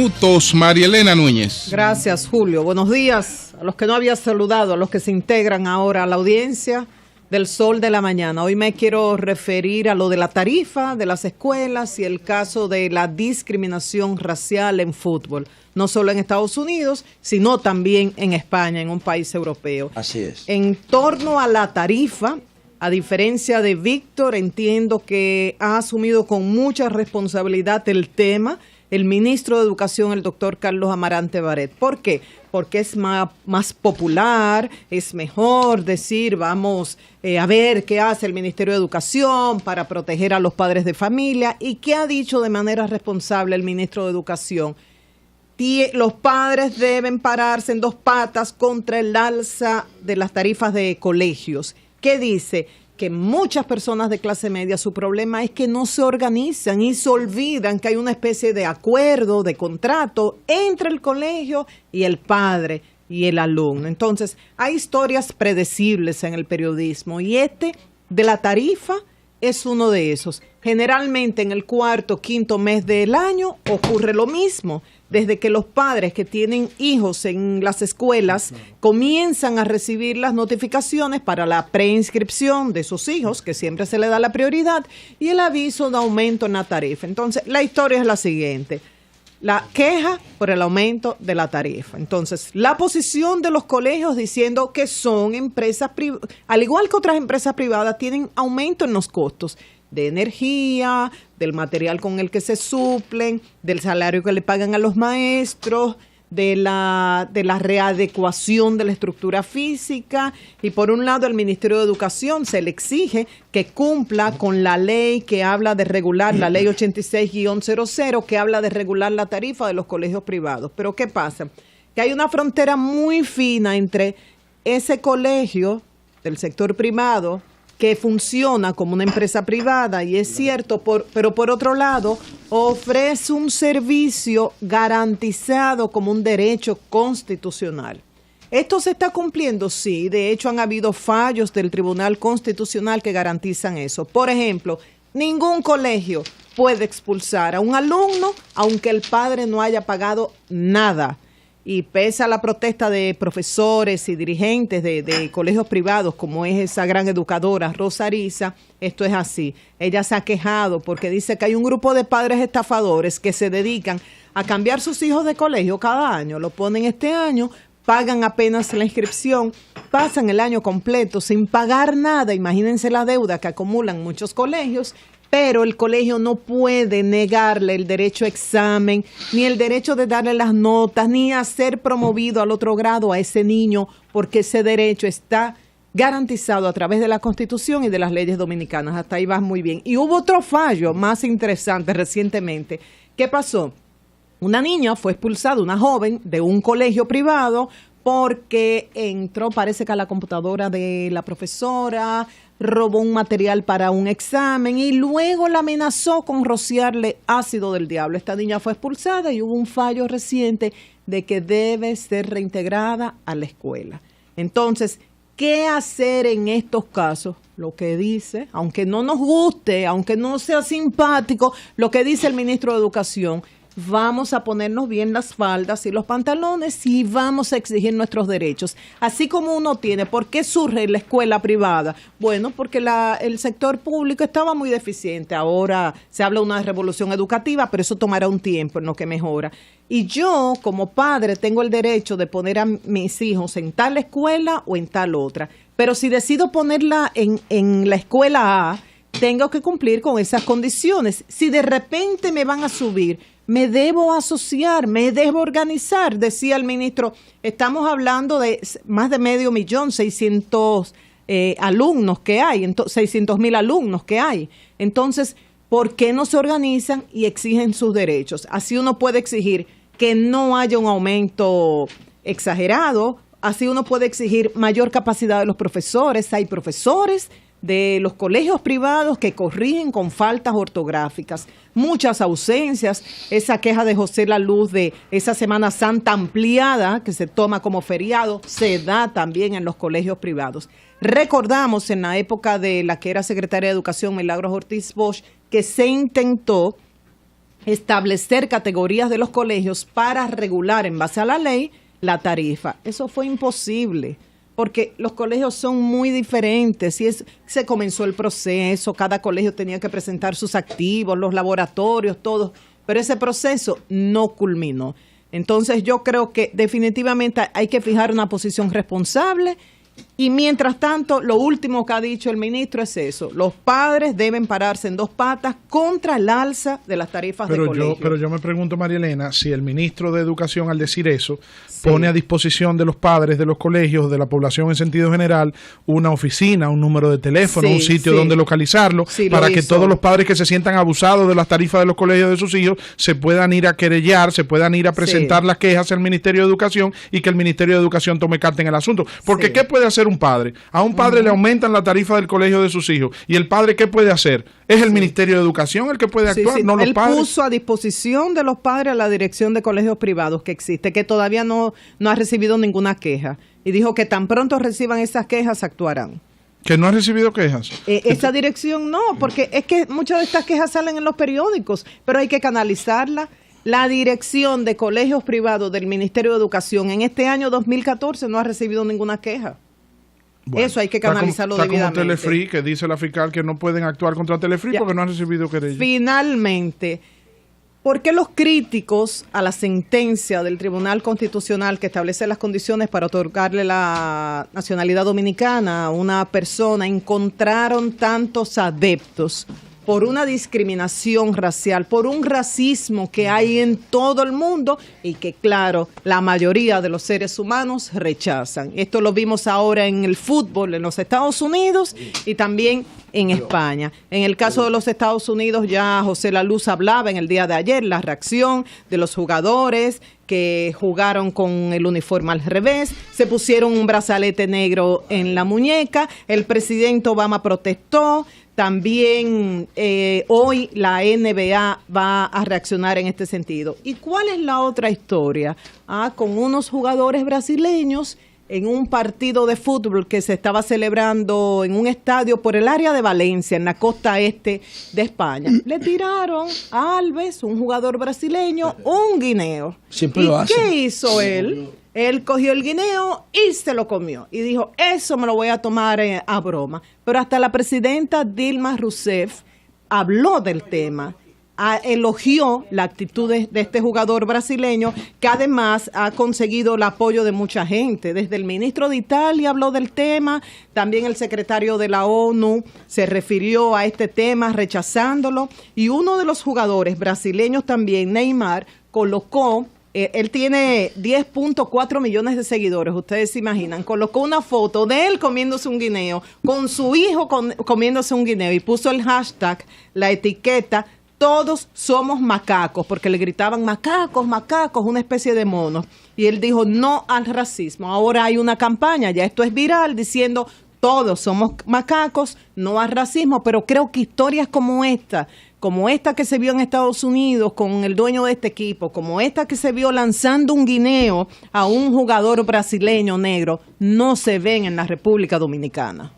minutos, María Elena Núñez. Gracias, Julio. Buenos días a los que no había saludado, a los que se integran ahora a la audiencia del Sol de la Mañana. Hoy me quiero referir a lo de la tarifa de las escuelas y el caso de la discriminación racial en fútbol, no solo en Estados Unidos, sino también en España, en un país europeo. Así es. En torno a la tarifa, a diferencia de Víctor, entiendo que ha asumido con mucha responsabilidad el tema el ministro de Educación, el doctor Carlos Amarante Barret. ¿Por qué? Porque es más popular, es mejor decir, vamos a ver qué hace el Ministerio de Educación para proteger a los padres de familia. ¿Y qué ha dicho de manera responsable el ministro de Educación? Los padres deben pararse en dos patas contra el alza de las tarifas de colegios. ¿Qué dice? Que muchas personas de clase media, su problema es que no se organizan y se olvidan que hay una especie de acuerdo, de contrato entre el colegio y el padre y el alumno. Entonces, hay historias predecibles en el periodismo y de la tarifa es uno de esos. Generalmente en el cuarto, quinto mes del año ocurre lo mismo. Desde que los padres que tienen hijos en las escuelas comienzan a recibir las notificaciones para la preinscripción de sus hijos, que siempre se le da la prioridad, y el aviso de aumento en la tarifa. Entonces, la historia es la siguiente. La queja por el aumento de la tarifa. Entonces, la posición de los colegios diciendo que son empresas privadas, al igual que otras empresas privadas, tienen aumento en los costos de energía, del material con el que se suplen, del salario que le pagan a los maestros, de la readecuación de la estructura física. Y por un lado, al Ministerio de Educación se le exige que cumpla con la ley que habla de regular, la ley 86-00, que habla de regular la tarifa de los colegios privados. Pero ¿qué pasa? Que hay una frontera muy fina entre ese colegio del sector privado que funciona como una empresa privada, y es cierto, pero por otro lado, ofrece un servicio garantizado como un derecho constitucional. ¿Esto se está cumpliendo? Sí, de hecho han habido fallos del Tribunal Constitucional que garantizan eso. Por ejemplo, ningún colegio puede expulsar a un alumno aunque el padre no haya pagado nada. Y pese a la protesta de profesores y dirigentes de colegios privados, como es esa gran educadora Rosa Ariza, esto es así. Ella se ha quejado porque dice que hay un grupo de padres estafadores que se dedican a cambiar sus hijos de colegio cada año. Lo ponen este año, pagan apenas la inscripción, pasan el año completo sin pagar nada. Imagínense la deuda que acumulan muchos colegios. Pero el colegio no puede negarle el derecho a examen, ni el derecho de darle las notas, ni a ser promovido al otro grado a ese niño, porque ese derecho está garantizado a través de la Constitución y de las leyes dominicanas. Hasta ahí vas muy bien. Y hubo otro fallo más interesante recientemente. ¿Qué pasó? Una niña fue expulsada, una joven, de un colegio privado porque entró, parece que a la computadora de la profesora, robó un material para un examen y luego la amenazó con rociarle ácido del diablo. Esta niña fue expulsada y hubo un fallo reciente de que debe ser reintegrada a la escuela. Entonces, ¿qué hacer en estos casos? Lo que dice, aunque no nos guste, aunque no sea simpático, lo que dice el ministro de Educación: vamos a ponernos bien las faldas y los pantalones y vamos a exigir nuestros derechos. Así como uno tiene, ¿por qué surge la escuela privada? Bueno, porque el sector público estaba muy deficiente. Ahora se habla de una revolución educativa, pero eso tomará un tiempo en lo que mejora. Y yo, como padre, tengo el derecho de poner a mis hijos en tal escuela o en tal otra. Pero si decido ponerla en la escuela A, tengo que cumplir con esas condiciones. Si de repente me van a subir, me debo asociar, me debo organizar, decía el ministro. Estamos hablando de más de 500,600 alumnos que hay, 600,000 alumnos que hay. Entonces, ¿por qué no se organizan y exigen sus derechos? Así uno puede exigir que no haya un aumento exagerado, así uno puede exigir mayor capacidad de los profesores. Hay profesores de los colegios privados que corrigen con faltas ortográficas, muchas ausencias, esa queja de José La Luz de esa Semana Santa ampliada que se toma como feriado, se da también en los colegios privados. Recordamos en la época de la que era secretaria de Educación, Milagros Ortiz Bosch, que se intentó establecer categorías de los colegios para regular en base a la ley la tarifa. Eso fue imposible, porque los colegios son muy diferentes y se comenzó el proceso, cada colegio tenía que presentar sus activos, los laboratorios, todo, pero ese proceso no culminó. Entonces yo creo que definitivamente hay que fijar una posición responsable. Y mientras tanto, lo último que ha dicho el ministro es eso: los padres deben pararse en dos patas contra el alza de las tarifas de colegio. Pero yo me pregunto, María Elena, si el ministro de Educación, al decir eso, pone a disposición de los padres de los colegios, de la población en sentido general, una oficina, un número de teléfono, un sitio donde localizarlo, para que todos los padres que se sientan abusados de las tarifas de los colegios de sus hijos se puedan ir a querellar, se puedan ir a presentar las quejas al Ministerio de Educación y que el Ministerio de Educación tome carta en el asunto. Porque ¿qué puede hacer un padre? A un padre le aumentan la tarifa del colegio de sus hijos. ¿Y el padre qué puede hacer? ¿Es el Ministerio de Educación el que puede actuar? No los padres. Él puso a disposición de los padres a la dirección de colegios privados que existe, que todavía no ha recibido ninguna queja. Y dijo que tan pronto reciban esas quejas, actuarán. ¿Que no ha recibido quejas? Esa dirección no, porque es que muchas de estas quejas salen en los periódicos, pero hay que canalizarla. La dirección de colegios privados del Ministerio de Educación en este año 2014 no ha recibido ninguna queja. Bueno, eso hay que canalizarlo debidamente. Está como Telefree, que dice la fiscal que no pueden actuar contra Telefree porque no han recibido querella. Finalmente, ¿por qué los críticos a la sentencia del Tribunal Constitucional que establece las condiciones para otorgarle la nacionalidad dominicana a una persona encontraron tantos adeptos por una discriminación racial, por un racismo que hay en todo el mundo y que, claro, la mayoría de los seres humanos rechazan? Esto lo vimos ahora en el fútbol en los Estados Unidos y también en España. En el caso de los Estados Unidos, ya José Laluz hablaba en el día de ayer, la reacción de los jugadores que jugaron con el uniforme al revés, se pusieron un brazalete negro en la muñeca, el presidente Obama protestó. También hoy la NBA va a reaccionar en este sentido. ¿Y cuál es la otra historia? Con unos jugadores brasileños en un partido de fútbol que se estaba celebrando en un estadio por el área de Valencia, en la costa este de España. Le tiraron a Alves, un jugador brasileño, un guineo. Siempre lo hace. ¿Qué hizo él? Él cogió el guineo y se lo comió. Y dijo, eso me lo voy a tomar a broma. Pero hasta la presidenta Dilma Rousseff habló del tema. Elogió la actitud de este jugador brasileño, que además ha conseguido el apoyo de mucha gente. Desde el ministro de Italia habló del tema, también el secretario de la ONU se refirió a este tema rechazándolo, y uno de los jugadores brasileños también, Neymar, colocó, él tiene 10.4 millones de seguidores, ustedes se imaginan, colocó una foto de él comiéndose un guineo, con su hijo comiéndose un guineo, y puso el hashtag, la etiqueta, todos somos macacos, porque le gritaban macacos, macacos, una especie de monos. Y él dijo no al racismo. Ahora hay una campaña, ya esto es viral, diciendo todos somos macacos, no al racismo. Pero creo que historias como esta que se vio en Estados Unidos con el dueño de este equipo, como esta que se vio lanzando un guineo a un jugador brasileño negro, no se ven en la República Dominicana.